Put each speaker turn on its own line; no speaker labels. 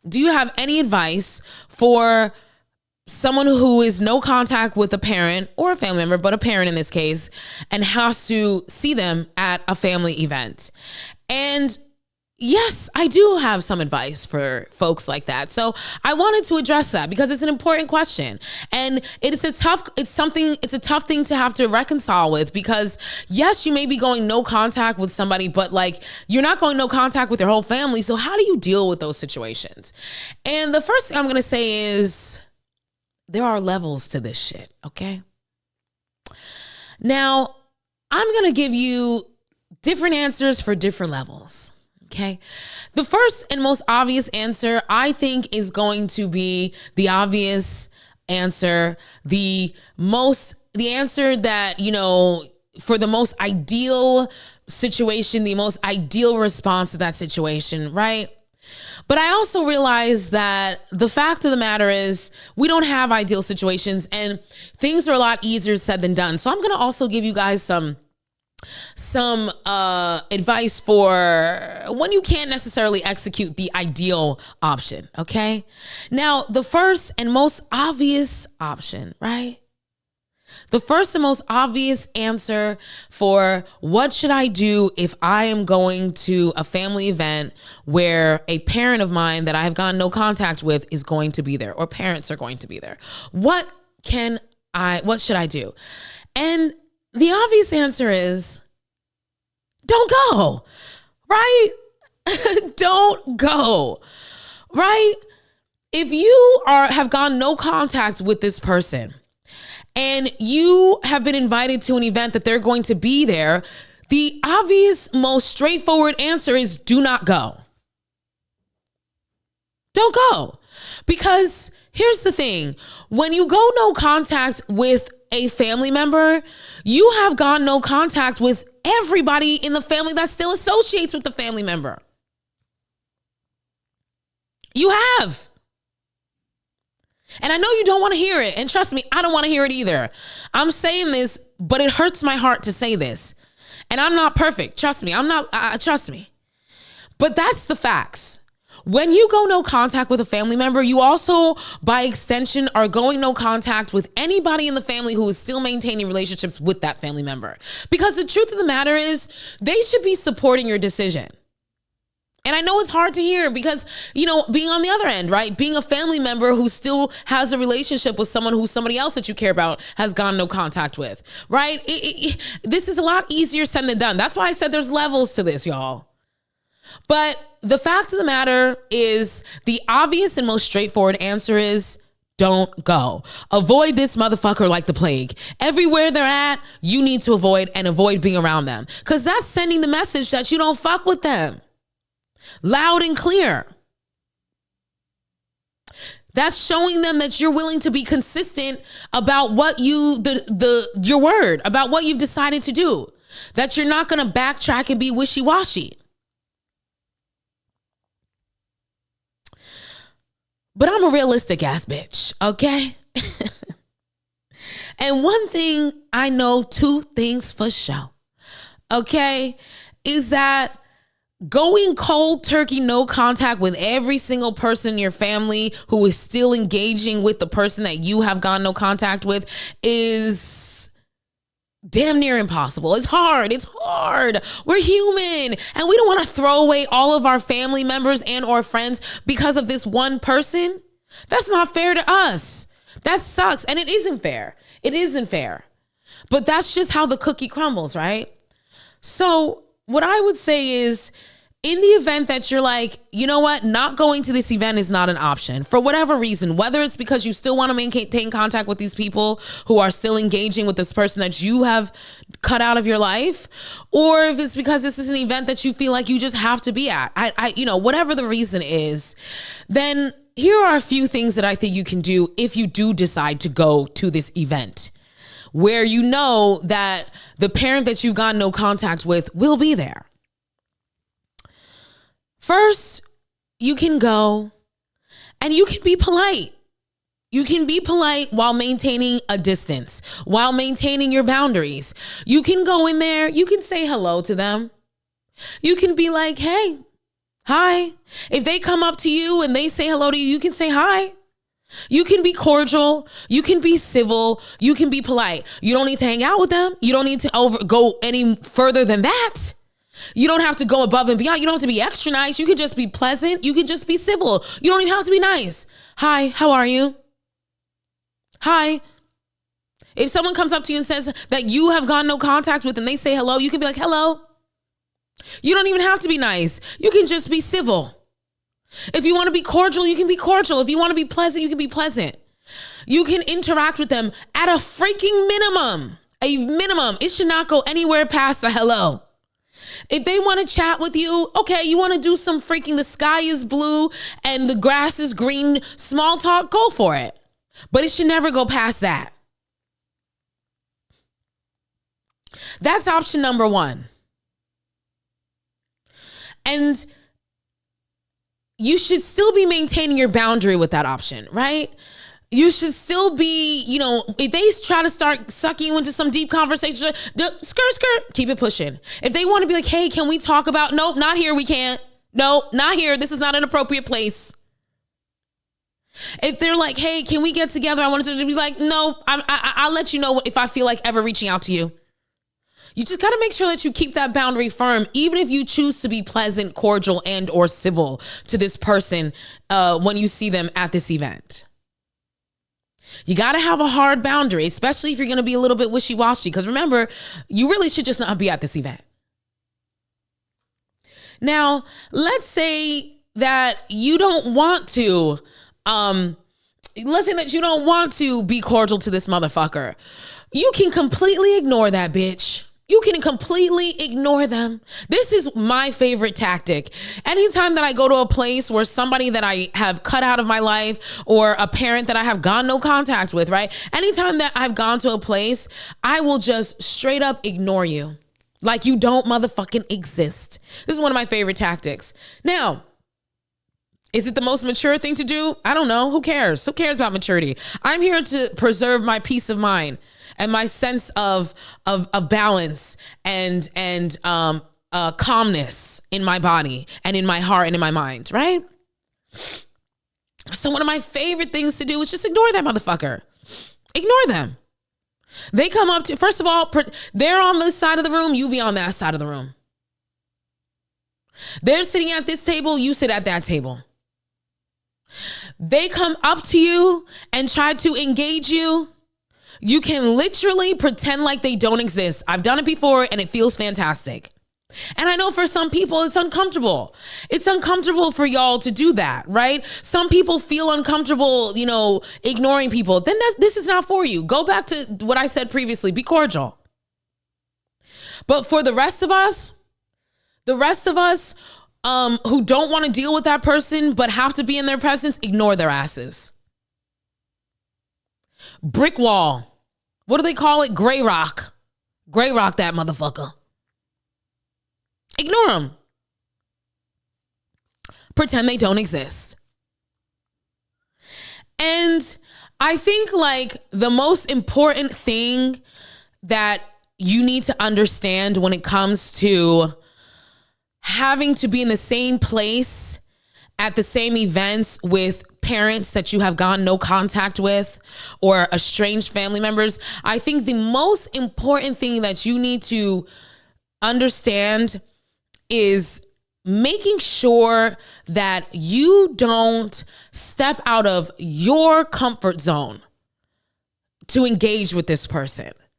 do you have any advice for someone who is no contact with a parent or a family member, but a parent in this case, and has to see them at a family event? And yes, I do have some advice for folks like that. So I wanted to address that because it's an important question. And it's a tough thing to have to reconcile with, because yes, you may be going no contact with somebody, but like you're not going no contact with your whole family. So how do you deal with those situations? And the first thing I'm going to say is there are levels to this shit. Okay. Now I'm going to give you different answers for different levels. Okay. The first and most obvious answer, I think, is going to be the obvious answer, the answer that, you know, for the most ideal situation, the most ideal response to that situation, right? But I also realize that the fact of the matter is we don't have ideal situations and things are a lot easier said than done. So I'm going to also give you guys some advice for when you can't necessarily execute the ideal option. Okay. Now, the first and most obvious option, right? The first and most obvious answer for what should I do if I am going to a family event where a parent of mine that I have gotten no contact with is going to be there, or parents are going to be there. What should I do? And the obvious answer is don't go, right? Don't go, right? If you have gone no contact with this person and you have been invited to an event that they're going to be there, the obvious, most straightforward answer is do not go. Don't go. Because here's the thing. When you go no contact with a family member, you have gone no contact with everybody in the family that still associates with the family member. You have. And I know you don't want to hear it. And trust me, I don't want to hear it either. I'm saying this, but it hurts my heart to say this. And I'm not perfect. Trust me. Trust me. But that's the facts. When you go no contact with a family member, you also, by extension, are going no contact with anybody in the family who is still maintaining relationships with that family member. Because the truth of the matter is, they should be supporting your decision. And I know it's hard to hear because, you know, being on the other end, right? Being a family member who still has a relationship with someone who's somebody else that you care about has gone no contact with, right? This is a lot easier said than done. That's why I said there's levels to this, y'all. But the fact of the matter is the obvious and most straightforward answer is don't go. Avoid this motherfucker like the plague. Everywhere they're at, you need to avoid being around them. Because that's sending the message that you don't fuck with them. Loud and clear. That's showing them that you're willing to be consistent about what your word, about what you've decided to do. That you're not going to backtrack and be wishy-washy. But I'm a realistic ass bitch, okay? And one thing I know, two things for sure, okay, is that going cold turkey, no contact with every single person in your family who is still engaging with the person that you have gone no contact with is damn near impossible. It's hard. We're human. And we don't want to throw away all of our family members and or friends because of this one person. That's not fair to us. That sucks. And it isn't fair. But that's just how the cookie crumbles, right? So what I would say is, in the event that you're like, you know what, not going to this event is not an option for whatever reason, whether it's because you still want to maintain contact with these people who are still engaging with this person that you have cut out of your life, or if it's because this is an event that you feel like you just have to be at, whatever the reason is, then here are a few things that I think you can do if you do decide to go to this event where you know that the parent that you've got no contact with will be there. First, you can go and you can be polite. You can be polite while maintaining a distance, while maintaining your boundaries. You can go in there. You can say hello to them. You can be like, hey, Hi. If they come up to you and they say hello to you, you can say hi. You can be cordial. You can be civil. You can be polite. You don't need to hang out with them. You don't need to go any further than that. You don't have to go above and beyond. You don't have to be extra nice. You can just be pleasant. You can just be civil. You don't even have to be nice. Hi, how are you? Hi. If someone comes up to you and says that you have gotten no contact with and they say hello, you can be like, hello. You don't even have to be nice. You can just be civil. If you want to be cordial, you can be cordial. If you want to be pleasant, you can be pleasant. You can interact with them at a freaking minimum. A minimum. It should not go anywhere past a hello. If they want to chat with you, okay, you want to do some freaking the sky is blue and the grass is green small talk, go for it. But it should never go past that. That's option number one. And you should still be maintaining your boundary with that option, right? You should still be, if they try to start sucking you into some deep conversation, skirt, keep it pushing. If they want to be like, hey, can we talk about, nope, not here, we can't. Nope, not here. This is not an appropriate place. If they're like, hey, can we get together? I wanted to be like, no, I'll let you know if I feel like ever reaching out to you. You just got to make sure that you keep that boundary firm, even if you choose to be pleasant, cordial, and or civil to this person when you see them at this event. You got to have a hard boundary, especially if you're going to be a little bit wishy-washy. Because remember, you really should just not be at this event. Now, let's say that you don't want to, be cordial to this motherfucker. You can completely ignore that bitch. You can completely ignore them. This is my favorite tactic. Anytime that I go to a place where somebody that I have cut out of my life or a parent that I have gone no contact with, right? Anytime that I've gone to a place, I will just straight up ignore you. Like you don't motherfucking exist. This is one of my favorite tactics. Now, is it the most mature thing to do? I don't know. Who cares? Who cares about maturity? I'm here to preserve my peace of mind and my sense of balance and calmness in my body and in my heart and in my mind, right? So one of my favorite things to do is just ignore that motherfucker. Ignore them. They come up to, first of all, they're on this side of the room, you be on that side of the room. They're sitting at this table, you sit at that table. They come up to you and try to engage you. You can literally pretend like they don't exist. I've done it before and it feels fantastic. And I know for some people it's uncomfortable. It's uncomfortable for y'all to do that, right? Some people feel uncomfortable, ignoring people. Then this is not for you. Go back to what I said previously. Be cordial. But for the rest of us who don't want to deal with that person but have to be in their presence, ignore their asses. Brick wall. What do they call it? Gray rock. Gray rock that motherfucker. Ignore them. Pretend they don't exist. And I think the most important thing that you need to understand when it comes to having to be in the same place at the same events with parents that you have gotten no contact with or estranged family members, I think the most important thing that you need to understand is making sure that you don't step out of your comfort zone to engage with this person.